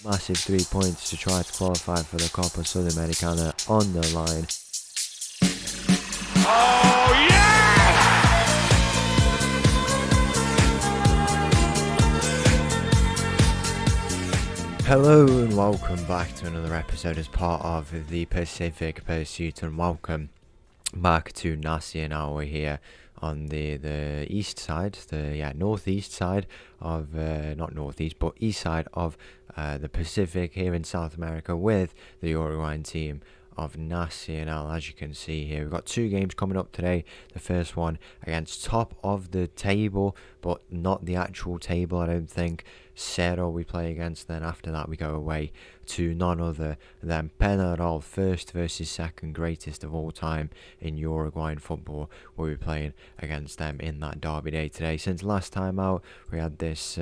Massive 3 points to try to qualify for the Copa Sudamericana on the line. Oh, yeah! Hello and welcome back to another episode as part of the Pacific Pursuit, and welcome back to Nacional. We're here on the east side, northeast side of, not northeast, but east side of the Pacific here in South America with the Uruguayan team of Nacional. As you can see here, we've got two games coming up today. The first one against top of the table, but not the actual table, I don't think, Cerro we play against. Then after that we go away to none other than Penarol, first versus second greatest of all time in Uruguayan football. We'll be playing against them in that derby day today. Since last time out, we had this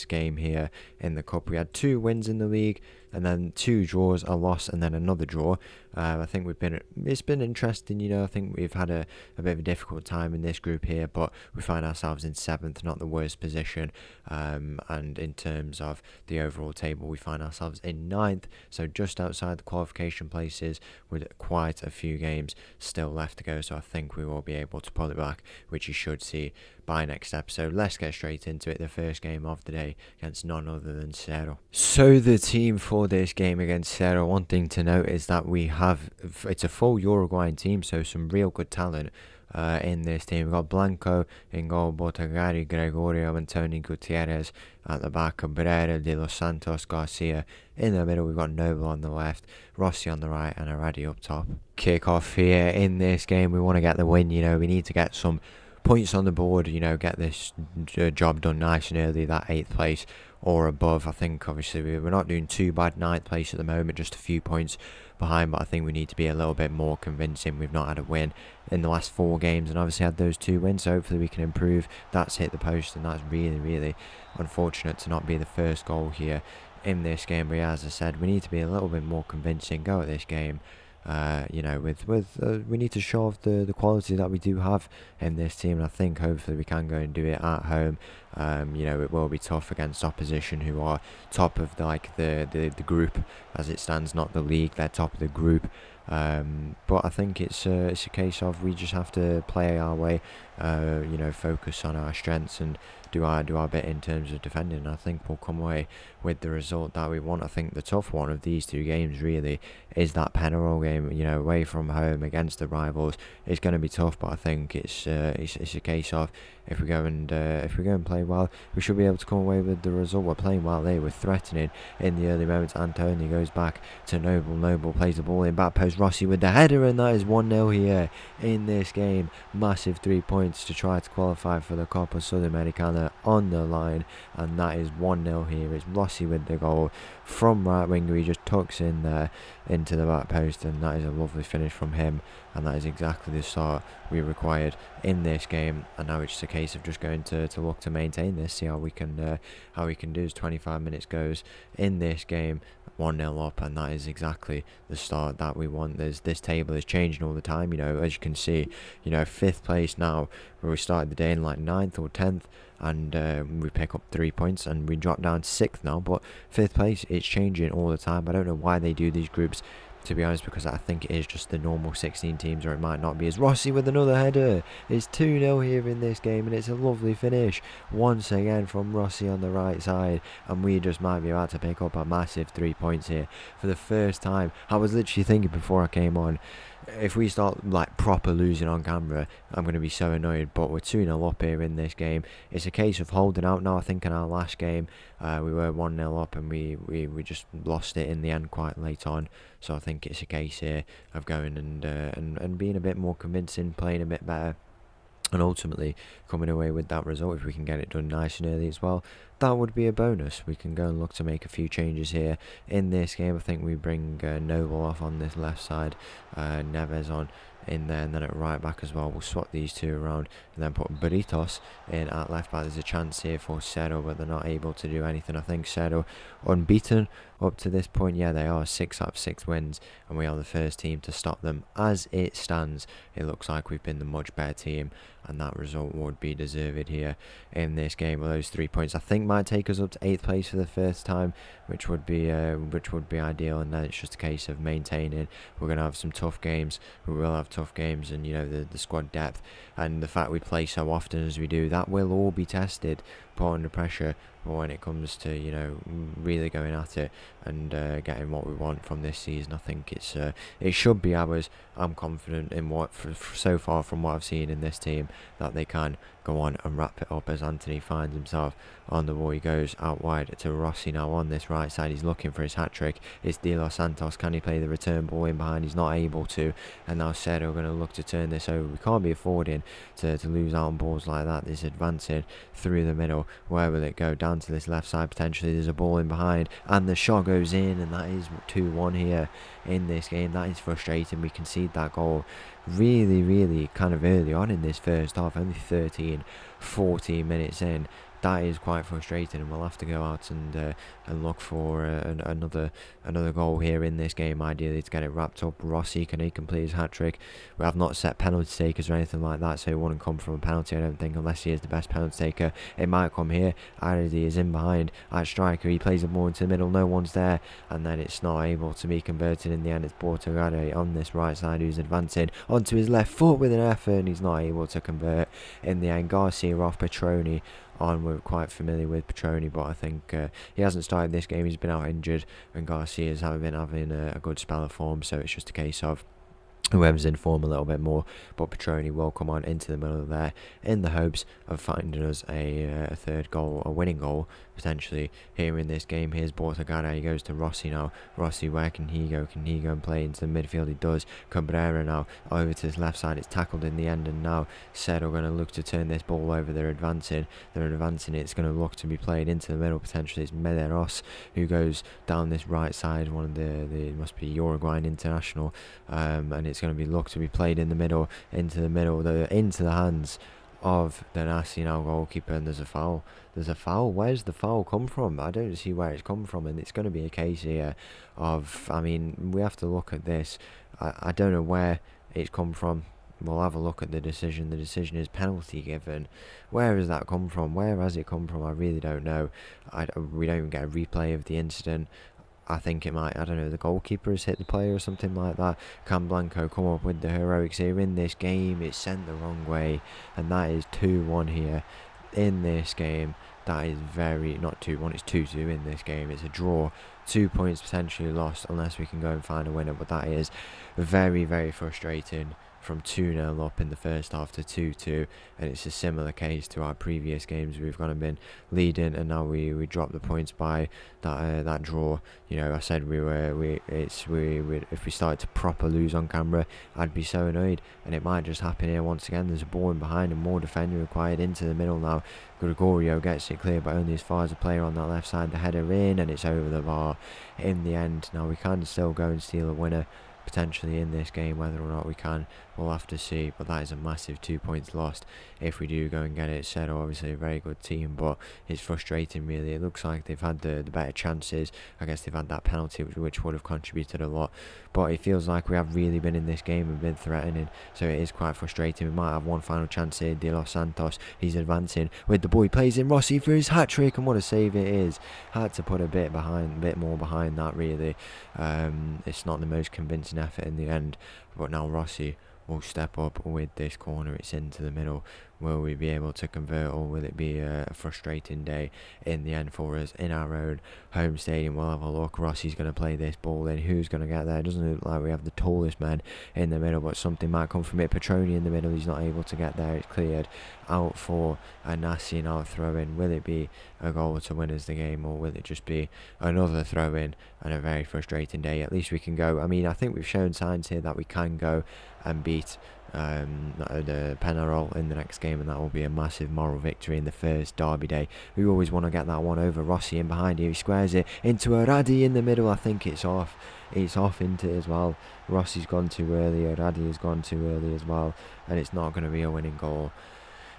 game here in the cup. We had 2 wins in the league, and then 2 draws, a loss, and then another draw. I think it's been interesting, I think we've had a bit of a difficult time in this group here, but we find ourselves in 7th, not the worst position, and in terms of the overall table, we find ourselves in 9th, so just outside the qualification places with quite a few games still left to go, so I think we will be able to pull it back, which you should see by next episode. Let's get straight into it. The first game of the day against none other than Cerro. So the team for this game against Cerro, one thing to note is that it's a full Uruguayan team, so some real good talent in this team. We've got Blanco in goal, Botagari, Gregorio, Antonio Gutierrez at the back, Cabrera, De Los Santos, Garcia in the middle. We've got Noble on the left, Rossi on the right, and Aradi up top. Kick off here in this game. We want to get the win. We need to get some points on the board, get this job done nice and early, that 8th place or above. I think obviously we're not doing too bad, 9th place at the moment, just a few points behind, but I think we need to be a little bit more convincing. We've not had a win in the last 4 games and obviously had those 2 wins, so hopefully we can improve. That's hit the post, and that's really, really unfortunate to not be the first goal here in this game. But yeah, as I said, we need to be a little bit more convincing, go at this game. We need to show off the quality that we do have in this team, and I think hopefully we can go and do it at home. It will be tough against opposition who are top of the group as it stands, not the league. They're top of the group. But I think it's a case of we just have to play our way, focus on our strengths and do our bit in terms of defending. I think we'll come away with the result that we want. I think the tough one of these 2 games really is that Penarol game, away from home against the rivals. It's going to be tough, but I think it's a case of if we go and play well, we should be able to come away with the result. We're playing well there, we're threatening in the early moments. Antonio goes back to Noble plays the ball in back post, Rossi with the header, and that is 1-0 here in this game. Massive 3 points to try to qualify for the Copa Sudamericana on the line, and that is 1-0 here. It's Rossi with the goal from right winger. He just tucks in there into the back post, and that is a lovely finish from him, and that is exactly the start we required in this game. And now it's just a case of just going to look to maintain this, see how we can do as 25 minutes goes in this game. 1-0 up, and that is exactly the start that we want. This table is changing all the time, as you can see, 5th place now, where we started the day in 9th or 10th, and we pick up 3 points, and we drop down to 6th now, but 5th place, it's changing all the time. I don't know why they do these groups, to be honest, because I think it is just the normal 16 teams, or it might not be. As Rossi with another header. It's 2-0 here in this game, and it's a lovely finish once again from Rossi on the right side, and we just might be about to pick up a massive 3 points here for the first time. I was literally thinking before I came on, if we start proper losing on camera, I'm going to be so annoyed, but we're 2-0 up here in this game. It's a case of holding out now. I think in our last game we were 1-0 up, and we just lost it in the end quite late on, so I think it's a case here of going and being a bit more convincing, playing a bit better, and ultimately coming away with that result. If we can get it done nice and early as well, that would be a bonus. We can go and look to make a few changes here in this game. I think we bring Noble off on this left side, Neves on in there, and then at right back as well. We'll swap these 2 around and then put Britos in at left back. There's a chance here for Cerro, but they're not able to do anything. I think Cerro unbeaten up to this point, yeah, they are 6 out of 6 wins, and we are the first team to stop them. As it stands, it looks like we've been the much better team, and that result would be deserved here in this game. With those 3 points, I think might take us up to 8th place for the first time, which would be ideal. And then it's just a case of maintaining. We're gonna have some tough games. We will have tough games, and the squad depth and the fact we play so often as we do, that will all be tested, put under pressure. But when it comes to really going at it and getting what we want from this season, I think it should be ours. I'm confident in so far from what I've seen in this team, that they can go on and wrap it up. As Anthony finds himself on the ball, he goes out wide to Rossi now on this right side. He's looking for his hat trick. It's De Los Santos. Can he play the return ball in behind? He's not able to, and now Cerro going to look to turn this over. We can't be affording to lose out on balls like that. This advancing through the middle. Where will it go? Down to this left side potentially. There's a ball in behind, and the shot goes in, and that is 2-1 here in this game. That is frustrating. We concede that goal really kind of early on in this first half, only 14 minutes in. That is quite frustrating, and we'll have to go out and look for another goal here in this game, ideally, to get it wrapped up. Rossi, can he complete his hat-trick? We have not set penalty takers or anything like that, so it wouldn't come from a penalty, I don't think, unless he is the best penalty taker. It might come here. Aradi is in behind at striker. He plays the ball into the middle, no one's there, and then it's not able to be converted in the end. It's Bortogade on this right side who's advancing onto his left foot with an effort, and he's not able to convert in the end. Garcia off Petroni on. We're quite familiar with Petroni, but I think he hasn't started this game. He's been out injured, and Garcia's been having a good spell of form, so it's just a case of whoever's in form a little bit more. But Petroni will come on into the middle there in the hopes of finding us a third goal, a winning goal potentially here in this game. Here's Bortogada. He goes to Rossi now. Rossi, where can he go? Can he go and play into the midfield? He does. Cabrera now over to his left side. It's tackled in the end, and now Cerro going to look to turn this ball over. They're advancing. It's going to look to be played into the middle potentially. It's Medeiros who goes down this right side, one of the must be Uruguayan international, and it's going to be looked to be played in the middle, into the hands of the Nacional goalkeeper, and there's a foul. Where's the foul come from? I don't see where it's come from, and it's going to be a case here of, we have to look at this. I don't know where it's come from. We'll have a look at the decision. The decision is penalty given. Where has that come from? Where has it come from? I really don't know. We don't even get a replay of the incident. I think it might, the goalkeeper has hit the player or something like that. Can Blanco come up with the heroics here in this game? It's sent the wrong way, and that is 2-1 here in this game. That is not 2-1, it's 2-2 in this game. It's a draw. 2 points potentially lost unless we can go and find a winner, but that is very, very frustrating. From 2-0 up in the first half to 2-2, and it's a similar case to our previous games. We've kind of been leading, and now we drop the points by that draw. I said if we started to proper lose on camera, I'd be so annoyed, and it might just happen here once again. There's a ball in behind and more defending required into the middle now. Gregorio gets it clear, but only as far as the player on that left side. The header in, and it's over the bar in the end. Now we can still go and steal a winner potentially in this game. Whether or not we can, we'll have to see, but that is a massive 2 points lost if we do go and get it. Cerro obviously a very good team, but it's frustrating really. It looks like they've had the better chances. I guess they've had that penalty which would have contributed a lot, but it feels like we have really been in this game and been threatening, so it is quite frustrating. We might have one final chance here. De Los Santos, he's advancing with the ball, he plays in Rossi for his hat trick, and what a save it is. Had to put a bit more behind that really. It's not the most convincing effort in the end, but now Rossi will step up with this corner. It's into the middle. Will we be able to convert, or will it be a frustrating day in the end for us in our own home stadium? We'll have a look. Rossi's going to play this ball in. Who's going to get there? It doesn't look like we have the tallest man in the middle, but something might come from it. Petroni in the middle. He's not able to get there. It's cleared out for a Nacional throw-in. Will it be a goal to win us the game, or will it just be another throw-in and a very frustrating day? At least we can go. I think we've shown signs here that we can go and beat the Penarol in the next game, and that will be a massive moral victory in the first derby day. We always want to get that one over. Rossi in behind here, he squares it into Aradi in the middle. I think it's off into it as well. Rossi's gone too early, Aradi has gone too early as well, and it's not going to be a winning goal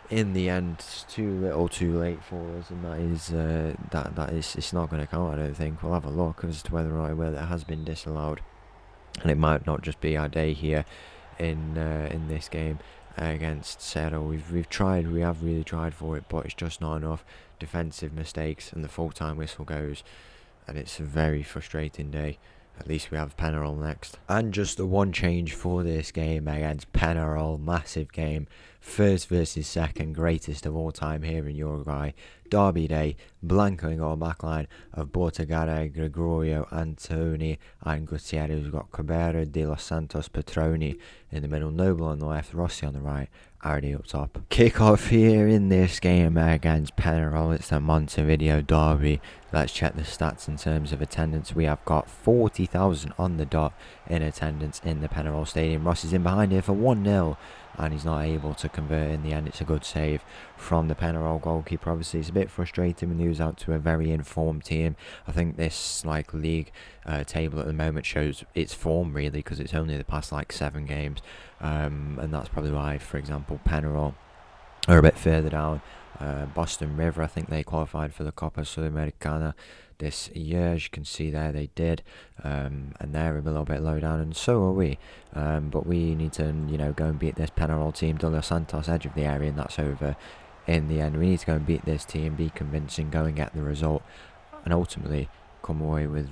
in the end, it's too little, too late for us, and that is it's not going to count. I don't think. We'll have a look as to whether or not it has been disallowed, and it might not just be our day here in this game against Cerro. We've tried, we have really tried for it, but it's just not enough. Defensive mistakes, and the full-time whistle goes, and it's a very frustrating day. At least we have Penarol next. And just the one change for this game against Penarol. Massive game. First versus second. Greatest of all time here in Uruguay. Derby day. Blanco in our backline of Bortagara, Gregorio, Antoni and Gutierrez. We've got Cabrera, De Los Santos, Petroni in the middle. Noble on the left. Rossi on the right. Already up top. Kick off here in this game against Penarol. It's the Montevideo derby. Let's check the stats in terms of attendance. We have got 40,000 on the dot in attendance in the Penarol Stadium. Ross is in behind here for 1-0 and he's not able to convert in the end. It's a good save from the Penarol goalkeeper. Obviously it's a bit frustrating when he was out to a very informed team. I think this league table at the moment shows its form really, because it's only the past 7 games, and that's probably why, for example, Penarol are a bit further down. Boston River, I think they qualified for the Copa Sudamericana this year, as you can see there they did, and they're a little bit low down, and so are we, but we need to go and beat this Penarol team. De Los Santos edge of the area, and that's over in the end. We need to go and beat this team, be convincing, go and get the result, and ultimately come away with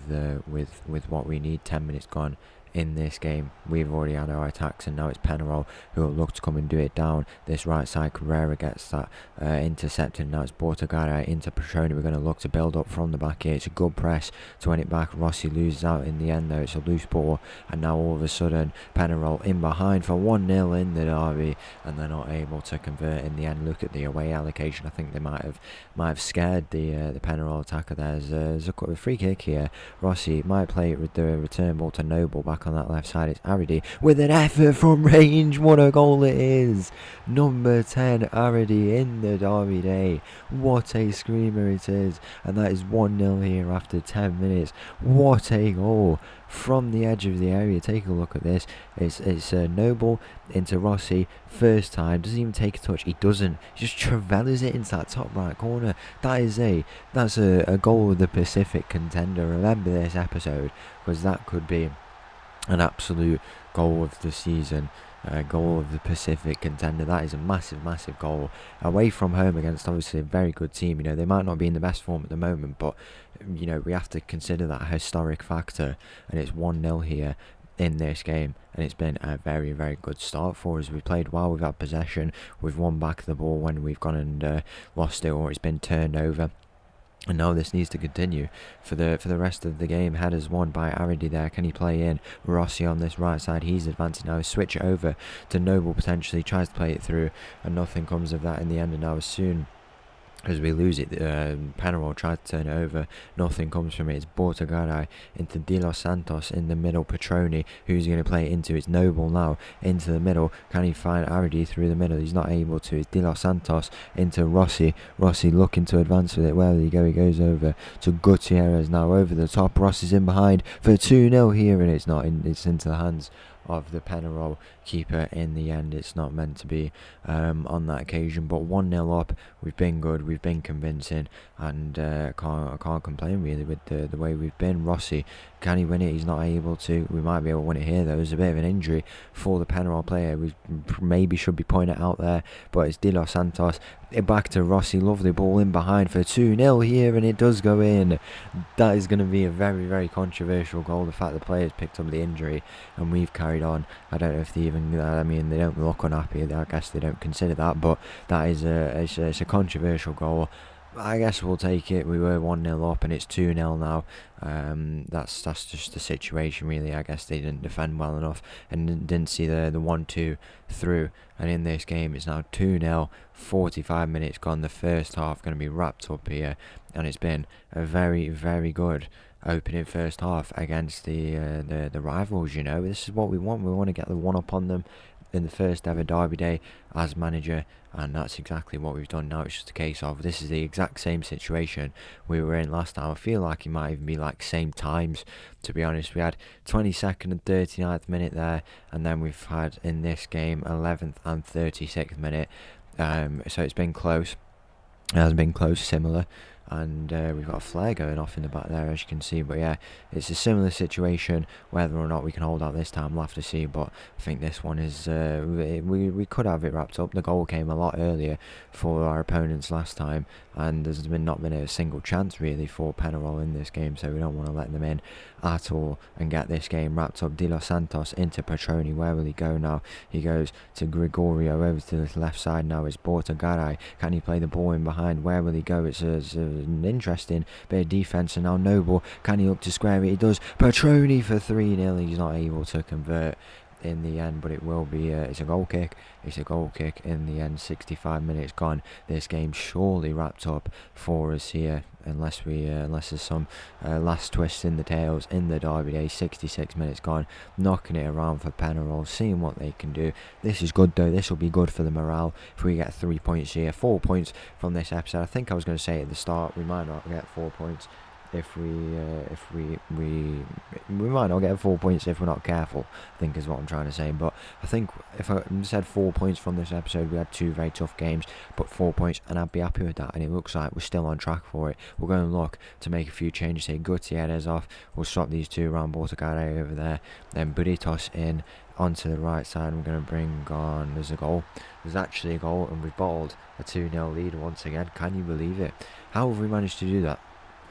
what we need. 10 minutes gone in this game. We've already had our attacks, and now it's Penarol who will look to come and do it down this right side. Cabrera gets that intercepted. Now it's Bortagara into Petroni. We're going to look to build up from the back here. It's a good press to win it back. Rossi loses out in the end though. It's a loose ball, and now all of a sudden Penarol in behind for 1-0 in the derby, and they're not able to convert in the end. Look at the away allocation. I think they might have scared the Penarol attacker. There's a free kick here. Rossi might play it with the return ball to Noble back on that left side. It's Aridi with an effort from range. What a goal it is. Number 10 Aridi in the derby day. What a screamer it is. And that is 1-0 here after 10 minutes. What a goal from the edge of the area. Take a look at this. It's Noble into Rossi. First time. Doesn't even take a touch. He doesn't. He just travelers it into that top right corner. That's a goal of the Pacific contender. Remember this episode, because that could be an absolute goal of the season, goal of the Pacific contender. That is a massive goal away from home against obviously a very good team. They might not be in the best form at the moment, but we have to consider that a historic factor, and it's 1-0 here in this game, and it's been a very good start for us. We played well, we've had possession, we've won back the ball when we've gone and lost it, or it's been turned over. And now this needs to continue for the rest of the game. Headers won by Aridi there. Can he play in? Rossi on this right side. He's advancing now. Switch it over to Noble potentially. Tries to play it through, and nothing comes of that in the end. And now as soon as we lose it, Penarol tried to turn it over. Nothing comes from it. It's Bortagara into De Los Santos in the middle. Petroni, who's going to play it into? It's Noble now into the middle. Can he find Aridi through the middle? He's not able to. It's De Los Santos into Rossi. Rossi looking to advance with it. Where did he go? He goes over to Gutierrez now over the top. Rossi's in behind for 2-0 here, and it's not in. It's into the hands of the Penarol keeper in the end. It's not meant to be on that occasion, but 1-0 up. We've been good, we've been convincing, and I can't complain really with the way we've been. Rossi, can he win it? He's not able to. We might be able to win it here though. There's a bit of an injury for the Penarol player. We maybe should be pointing it out there, but it's De Los Santos. Back to Rossi, lovely ball in behind for 2-0 here, and it does go in. That is going to be a very controversial goal. The fact the players picked up the injury and we've carried on. I don't know if they even, they don't look unhappy. I guess they don't consider that, but that is it's a controversial goal. I guess we'll take it. We were 1-0 up and it's 2-0 now. That's just the situation really. I guess they didn't defend well enough and didn't see the 1-2 through. And in this game it's now 2-0, 45 minutes gone. The first half going to be wrapped up here, and it's been a very good opening first half against the rivals. This is what we want. We want to get the one up on them in the first ever derby day as manager, and that's exactly what we've done. Now it's just a case of, this is the exact same situation we were in last time. I feel like it might even be same times, to be honest. We had 22nd and 39th minute there, and then we've had in this game 11th and 36th minute. So it's been close. It has been close, similar, and we've got a flare going off in the back there, as you can see. But yeah, it's a similar situation. Whether or not we can hold out this time, we'll have to see. But I think this one is we could have it wrapped up. The goal came a lot earlier for our opponents last time, and there's not been a single chance really for Penarol in this game. So we don't want to let them in at all and get this game wrapped up. De Los Santos into Petroni. Where will he go now? He goes to Gregorio over to the left side now. It's Bortagaray. Can he play the ball in behind? Where will he go? It's an interesting bit of defence. And now Noble, can he look to square it? He does. Petroni for 3-0. He's not able to convert in the end, but it will be it's a goal kick. It's a goal kick in the end. 65 minutes gone. This game surely wrapped up for us here, unless there's some last twists in the tails in the derby day. 66 minutes gone, knocking it around for Penarol, seeing what they can do. This is good though. This will be good for the morale if we get 3 points here. 4 points from this episode. I think I was going to say at the start we might not get 4 points if we might not get 4 points if we're not careful, I think is what I'm trying to say. But I think if I said 4 points from this episode, we had 2 very tough games, but 4 points, and I'd be happy with that. And it looks like we're still on track for it. We're going to look to make a few changes here. Gutierrez off, we'll swap these two around. Bortagaray over there, then Burritos in onto the right side. We're going to bring on, there's a goal, there's actually a goal, and we've bottled a 2-0 lead once again. Can you believe it? How have we managed to do that?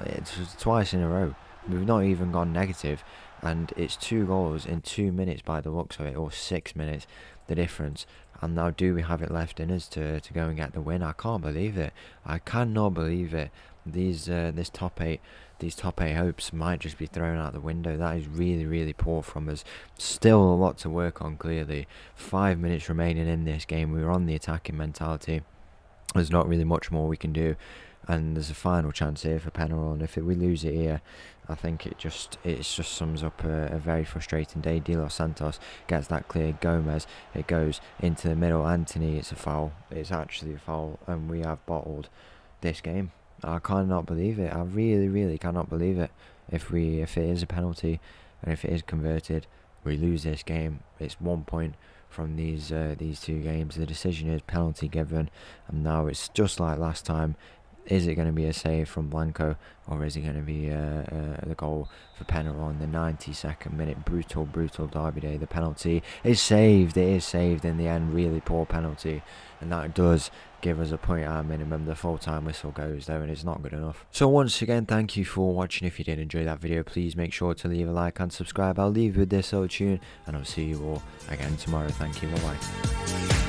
It's twice in a row. We've not even gone negative, and it's 2 goals in 2 minutes by the looks of it, or 6 minutes, the difference. And now do we have it left in us to go and get the win? I can't believe it. I cannot believe it. These top eight hopes might just be thrown out the window. That is really, really poor from us. Still a lot to work on, clearly. 5 minutes remaining in this game. We were on the attacking mentality. There's not really much more we can do. And there's a final chance here for Penarol, and if we lose it here, I think it just sums up a very frustrating day. De Los Santos gets that clear. Gomez, it goes into the middle. Anthony, it's a foul. It's actually a foul, and we have bottled this game. I cannot believe it. I really, really cannot believe it. If it is a penalty, and if it is converted, we lose this game. It's 1 point from these 2 games. The decision is penalty given, and now it's just like last time. Is it going to be a save from Blanco, or is it going to be the goal for Penarol in the 92nd minute? Brutal derby day. The penalty is saved. It is saved in the end. Really poor penalty, and that does give us a point at a minimum. The full-time whistle goes though, and it's not good enough. So once again, thank you for watching. If you did enjoy that video, please make sure to leave a like and subscribe. I'll leave you with this little tune, and I'll see you all again tomorrow. Thank you. Bye bye.